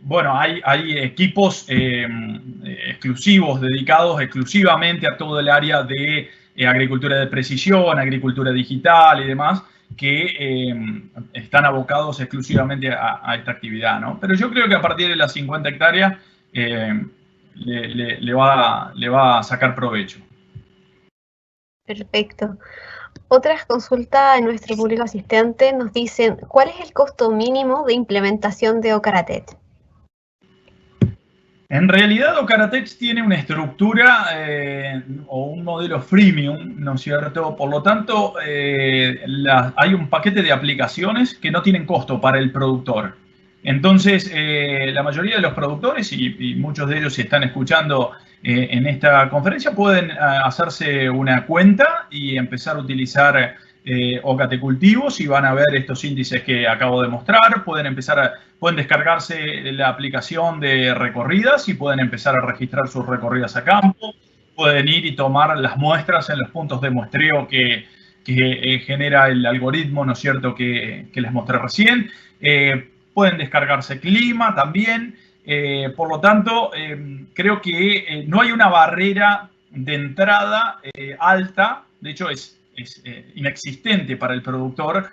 bueno, hay equipos exclusivos, dedicados exclusivamente a todo el área de agricultura de precisión, agricultura digital y demás, que están abocados exclusivamente a esta actividad, ¿no? Pero yo creo que a partir de las 50 hectáreas le va a sacar provecho. Perfecto. Otras consultas de nuestro público asistente nos dicen, ¿cuál es el costo mínimo de implementación de Ocaratex? En realidad, Ocaratex tiene una estructura o un modelo freemium, ¿no es cierto? Por lo tanto, hay un paquete de aplicaciones que no tienen costo para el productor. Entonces, la mayoría de los productores, y muchos de ellos si están escuchando en esta conferencia, pueden hacerse una cuenta y empezar a utilizar Ocate Cultivos y van a ver estos índices que acabo de mostrar. Pueden descargarse la aplicación de recorridas y pueden empezar a registrar sus recorridas a campo. Pueden ir y tomar las muestras en los puntos de muestreo que genera el algoritmo, ¿no es cierto?, que les mostré recién. Pueden descargarse clima también. Por lo tanto, creo que no hay una barrera de entrada alta. De hecho, es inexistente para el productor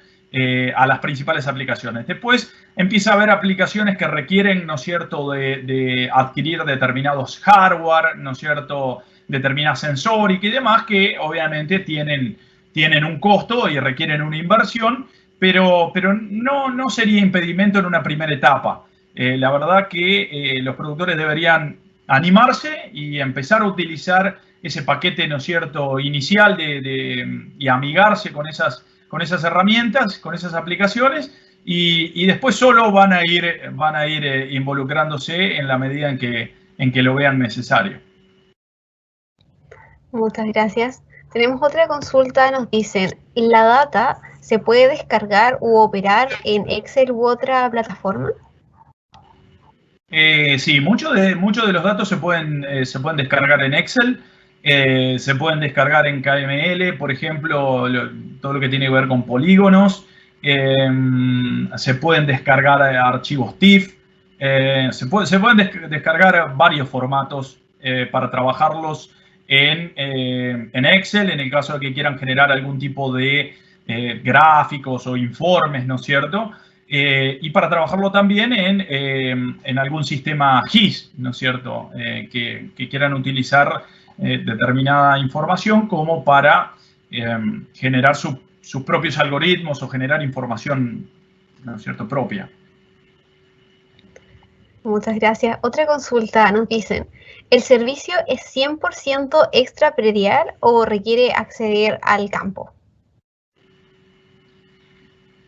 a las principales aplicaciones. Después empieza a haber aplicaciones que requieren, ¿no es cierto?, de adquirir determinados hardware, ¿no es cierto?, determinada sensórica y demás, que obviamente tienen un costo y requieren una inversión, pero no sería impedimento en una primera etapa. La verdad que los productores deberían animarse y empezar a utilizar ese paquete, ¿no es cierto?, inicial y amigarse con esas herramientas, con esas aplicaciones, y después solo van a ir involucrándose en la medida en que lo vean necesario. Muchas gracias. Tenemos otra consulta, nos dicen, ¿la data se puede descargar u operar en Excel u otra plataforma? Sí, muchos de los datos se pueden descargar en Excel, se pueden descargar en KML, por ejemplo, todo lo que tiene que ver con polígonos, se pueden descargar archivos TIFF, se pueden descargar varios formatos para trabajarlos en Excel, en el caso de que quieran generar algún tipo de gráficos o informes, ¿no es cierto? Y para trabajarlo también en algún sistema GIS, ¿no es cierto? Que quieran utilizar determinada información como para generar sus propios algoritmos o generar información, ¿no es cierto?, propia. Muchas gracias. Otra consulta, nos dicen, ¿el servicio es 100% extra predial o requiere acceder al campo?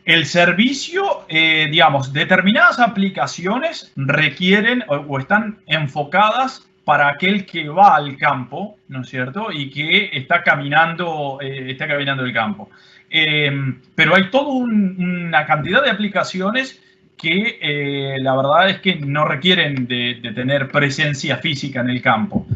El servicio, digamos, determinadas aplicaciones requieren o están enfocadas para aquel que va al campo, ¿no es cierto? Y que está caminando el campo. Pero hay toda una cantidad de aplicaciones que la verdad es que no requieren de tener presencia física en el campo.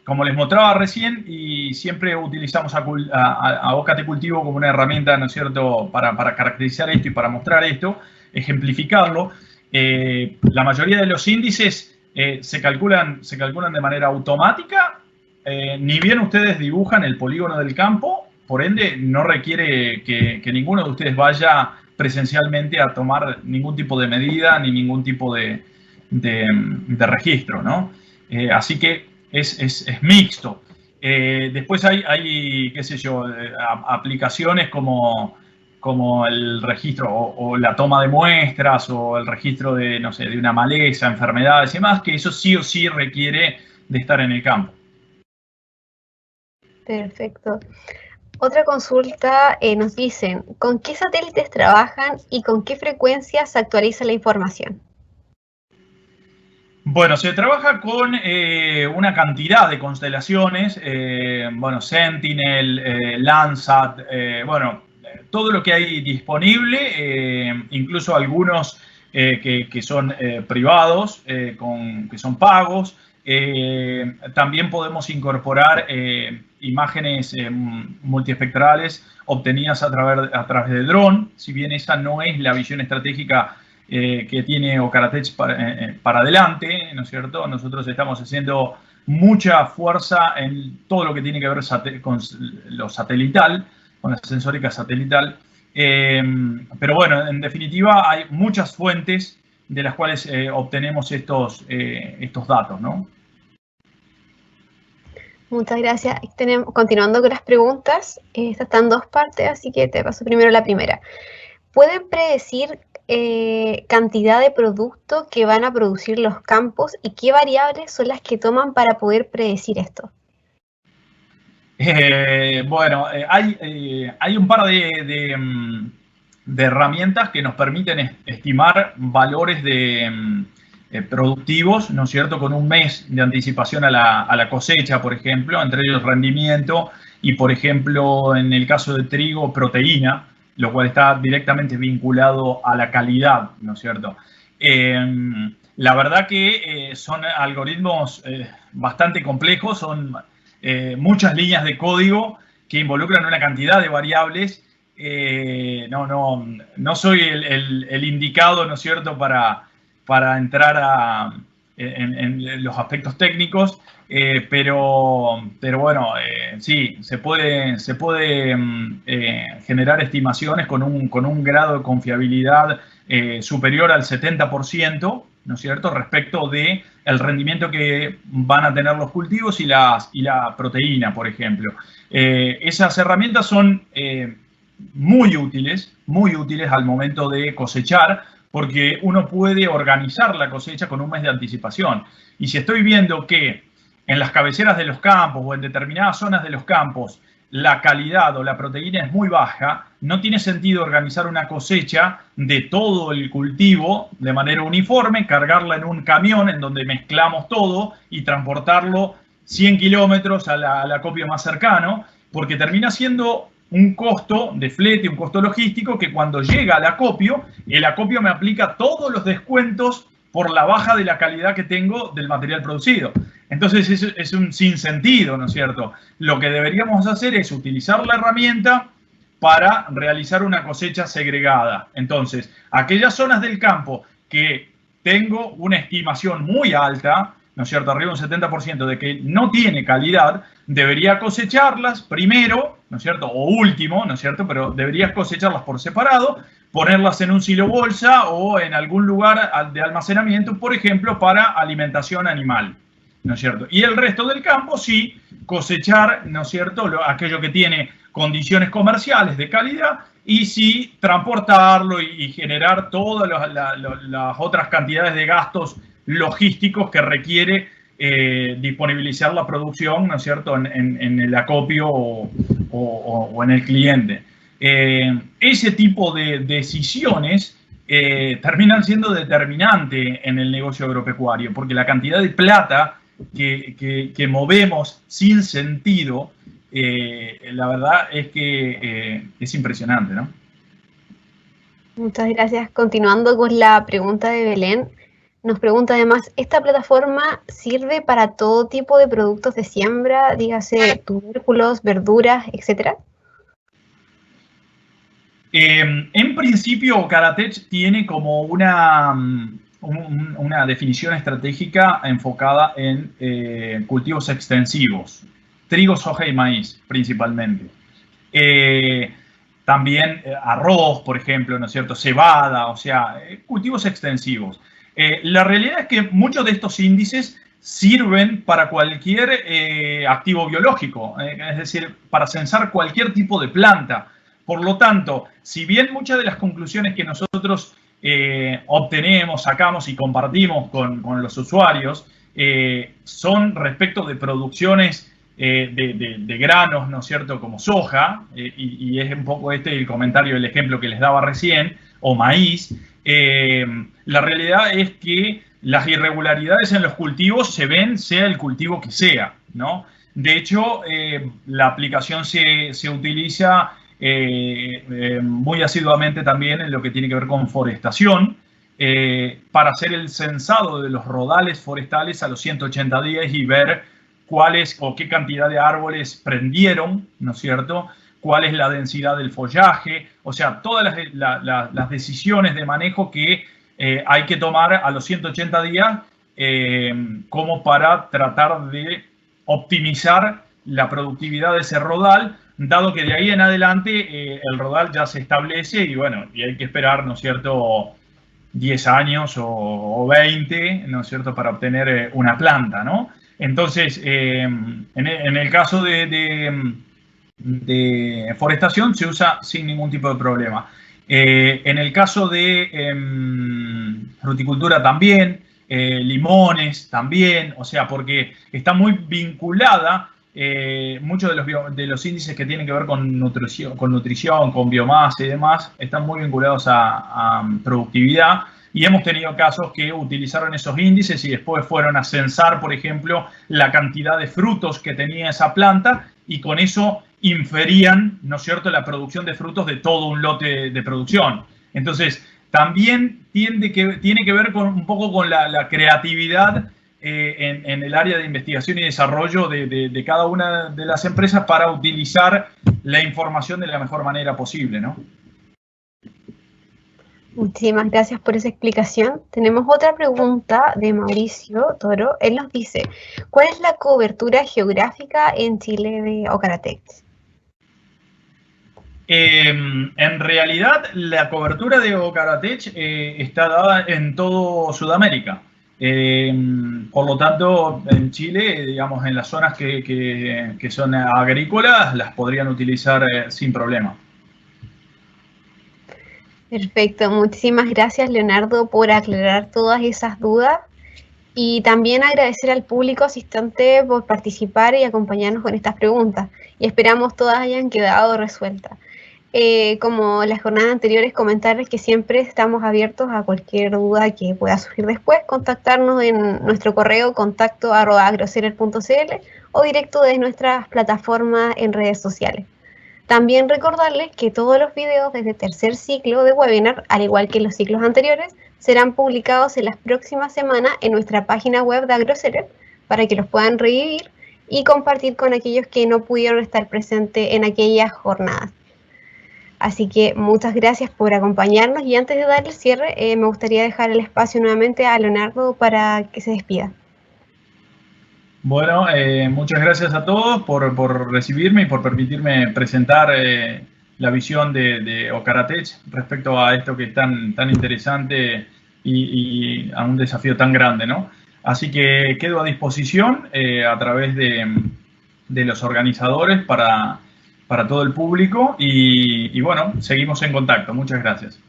Como les mostraba recién, y siempre utilizamos a OCAT Cultivo como una herramienta, ¿no es cierto?, para caracterizar esto y para mostrar esto, ejemplificarlo. La mayoría de los índices se calculan de manera automática, ni bien ustedes dibujan el polígono del campo, por ende no requiere que ninguno de ustedes vaya presencialmente a tomar ningún tipo de medida ni ningún tipo de registro, ¿no? Así que es mixto. Después hay, qué sé yo, aplicaciones como el registro o la toma de muestras o el registro de, no sé, de una maleza, enfermedades y demás, que eso sí o sí requiere de estar en el campo. Perfecto. Otra consulta, nos dicen, ¿con qué satélites trabajan y con qué frecuencia se actualiza la información? Bueno, se trabaja con una cantidad de constelaciones, bueno, Sentinel, Landsat, bueno, todo lo que hay disponible, incluso algunos que son privados, que son pagos. También podemos incorporar imágenes multiespectrales obtenidas a través de dron, si bien esa no es la visión estratégica que tiene Ocaratech para adelante, ¿no es cierto? Nosotros estamos haciendo mucha fuerza en todo lo que tiene que ver con lo satelital, con la sensórica satelital. Pero bueno, en definitiva hay muchas fuentes de las cuales obtenemos estos datos, ¿no? Muchas gracias. Continuando con las preguntas, esta está en dos partes, así que te paso primero la primera. ¿Pueden predecir cantidad de producto que van a producir los campos y qué variables son las que toman para poder predecir esto? Bueno, hay un par de herramientas que nos permiten estimar valores productivos, ¿no es cierto?, con un mes de anticipación a la cosecha, por ejemplo, entre ellos rendimiento y, por ejemplo, en el caso de trigo, proteína, lo cual está directamente vinculado a la calidad, ¿no es cierto? La verdad que son algoritmos bastante complejos, son muchas líneas de código que involucran una cantidad de variables. No soy el indicado, ¿no es cierto?, para entrar en los aspectos técnicos, pero bueno, sí, se puede generar estimaciones con un grado de confiabilidad superior al 70%, ¿no es cierto?, respecto del rendimiento que van a tener los cultivos y la proteína, por ejemplo. Esas herramientas son muy útiles al momento de cosechar, porque uno puede organizar la cosecha con un mes de anticipación. Y si estoy viendo que en las cabeceras de los campos o en determinadas zonas de los campos la calidad o la proteína es muy baja, no tiene sentido organizar una cosecha de todo el cultivo de manera uniforme, cargarla en un camión en donde mezclamos todo y transportarlo 100 kilómetros al acopio más cercano, porque termina siendo un costo de flete, un costo logístico que cuando llega al acopio, el acopio me aplica todos los descuentos por la baja de la calidad que tengo del material producido. Entonces es un sinsentido, ¿no es cierto? Lo que deberíamos hacer es utilizar la herramienta para realizar una cosecha segregada. Entonces, aquellas zonas del campo que tengo una estimación muy alta, ¿no es cierto?, arriba de un 70% de que no tiene calidad, debería cosecharlas primero, ¿no es cierto?, o último, ¿no es cierto?, pero deberías cosecharlas por separado, ponerlas en un silo bolsa o en algún lugar de almacenamiento, por ejemplo, para alimentación animal, ¿no es cierto? Y el resto del campo sí cosechar, ¿no es cierto?, aquello que tiene condiciones comerciales de calidad y sí transportarlo y generar todas las otras cantidades de gastos logísticos que requiere disponibilizar la producción, ¿no es cierto?, en el acopio o en el cliente. Ese tipo de decisiones terminan siendo determinantes en el negocio agropecuario, porque la cantidad de plata que movemos sin sentido, la verdad es que es impresionante, ¿no? Muchas gracias. Continuando con la pregunta de Belén, nos pregunta además, ¿esta plataforma sirve para todo tipo de productos de siembra, dígase tubérculos, verduras, etcétera? En principio, Ocaratech tiene como una definición estratégica enfocada en cultivos extensivos, trigo, soja y maíz principalmente. También arroz, por ejemplo, ¿no es cierto?, cebada, o sea, cultivos extensivos. La realidad es que muchos de estos índices sirven para cualquier activo biológico, es decir, para censar cualquier tipo de planta. Por lo tanto, si bien muchas de las conclusiones que nosotros obtenemos, sacamos y compartimos con los usuarios son respecto de producciones de granos, ¿no es cierto?, como soja, y es un poco el comentario, el ejemplo que les daba recién, o maíz, la realidad es que las irregularidades en los cultivos se ven, sea el cultivo que sea, ¿no? De hecho, la aplicación se utiliza muy asiduamente también en lo que tiene que ver con forestación, para hacer el censado de los rodales forestales a los 180 días y ver cuáles o qué cantidad de árboles prendieron, ¿no es cierto?, cuál es la densidad del follaje, o sea, todas las decisiones de manejo que hay que tomar a los 180 días como para tratar de optimizar la productividad de ese rodal, dado que de ahí en adelante el rodal ya se establece y bueno, y hay que esperar, ¿no es cierto?, 10 años o 20, ¿no es cierto?, para obtener una planta, ¿no? Entonces, en el caso de forestación se usa sin ningún tipo de problema. En el caso de fruticultura también, limones también, o sea, porque está muy vinculada muchos de los índices que tienen que ver con nutrición, con biomasa y demás, están muy vinculados a productividad. Y hemos tenido casos que utilizaron esos índices y después fueron a censar, por ejemplo, la cantidad de frutos que tenía esa planta y con eso inferían, ¿no es cierto?, la producción de frutos de todo un lote de producción. Entonces, también tiene que ver un poco con la creatividad en el área de investigación y desarrollo de cada una de las empresas para utilizar la información de la mejor manera posible, ¿no? Muchísimas gracias por esa explicación. Tenemos otra pregunta de Mauricio Toro. Él nos dice, ¿cuál es la cobertura geográfica en Chile de Ocaratech? En realidad, la cobertura de Ocaratech está dada en todo Sudamérica. Por lo tanto, en Chile, digamos, en las zonas que son agrícolas, las podrían utilizar sin problema. Perfecto, muchísimas gracias, Leonardo, por aclarar todas esas dudas y también agradecer al público asistente por participar y acompañarnos con estas preguntas y esperamos todas hayan quedado resueltas. Como las jornadas anteriores, comentarles que siempre estamos abiertos a cualquier duda que pueda surgir después, contactarnos en nuestro correo contacto@agroseller.cl o directo desde nuestras plataformas en redes sociales. También recordarles que todos los videos de este tercer ciclo de webinar, al igual que los ciclos anteriores, serán publicados en las próximas semanas en nuestra página web de AgroSeller para que los puedan revivir y compartir con aquellos que no pudieron estar presentes en aquellas jornadas. Así que muchas gracias por acompañarnos y antes de dar el cierre me gustaría dejar el espacio nuevamente a Leonardo para que se despida. Bueno, muchas gracias a todos por recibirme y por permitirme presentar la visión de Ocaratech respecto a esto que es tan interesante y a un desafío tan grande, ¿no? Así que quedo a disposición a través de los organizadores para todo el público y bueno, seguimos en contacto. Muchas gracias.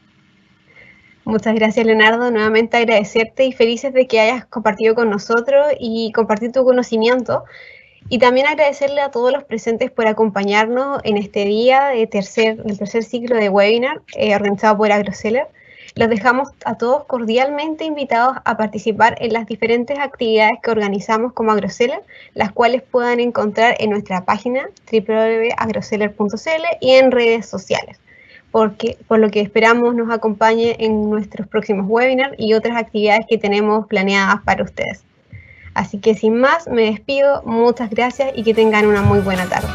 Muchas gracias, Leonardo. Nuevamente agradecerte y felices de que hayas compartido con nosotros y compartir tu conocimiento. Y también agradecerle a todos los presentes por acompañarnos en este día del tercer ciclo de webinar organizado por AgroSeller. Los dejamos a todos cordialmente invitados a participar en las diferentes actividades que organizamos como AgroSeller, las cuales puedan encontrar en nuestra página www.agroseller.cl y en redes sociales. Por lo que esperamos nos acompañe en nuestros próximos webinars y otras actividades que tenemos planeadas para ustedes. Así que sin más, me despido, muchas gracias y que tengan una muy buena tarde.